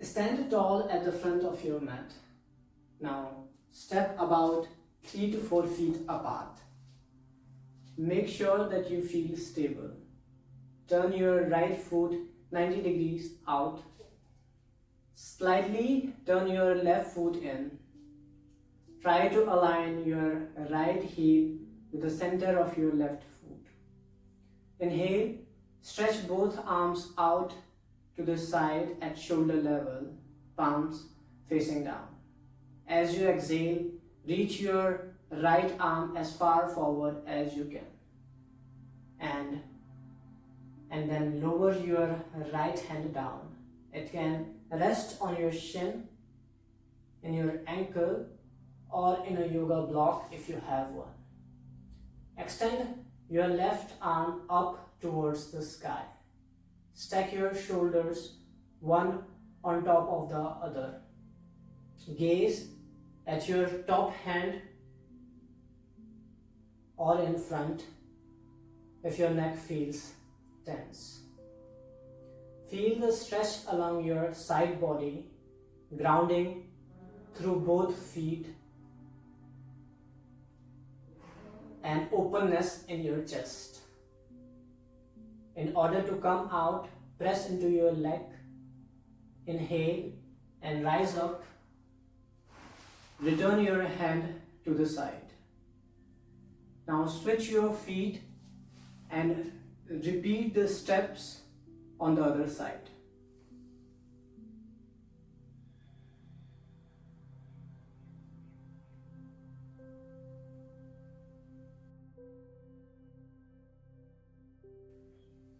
Stand tall at the front of your mat. Now step about 3 to 4 feet apart. Make sure that you feel stable. Turn your right foot 90 degrees out. Slightly turn your left foot in. Try to align your right heel with the center of your left foot. Inhale, stretch both arms out to the side at shoulder level, palms facing down. As you exhale, reach your right arm as far forward as you can. And then lower your right hand down. It can rest on your shin, in your ankle, or in a yoga block if you have one. Extend your left arm up towards the sky. Stack your shoulders one on top of the other. Gaze at your top hand or in front if your neck feels tense. Feel the stretch along your side body, grounding through both feet, and openness in your chest. In order to come out, press into your leg, inhale and rise up. Return your hand to the side. Now switch your feet and repeat the steps on the other side.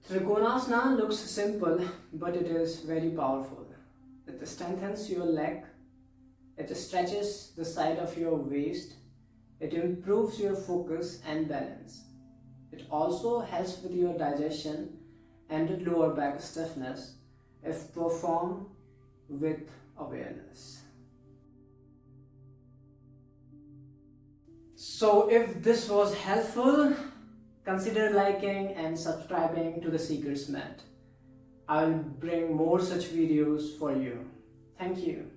Trikonasana looks simple, but it is very powerful. It strengthens your leg, it stretches the side of your waist, it improves your focus and balance. It also helps with your digestion and lower back stiffness if performed with awareness. So if this was helpful, consider liking and subscribing to the Seeker's Mat. I will bring more such videos for you. Thank you.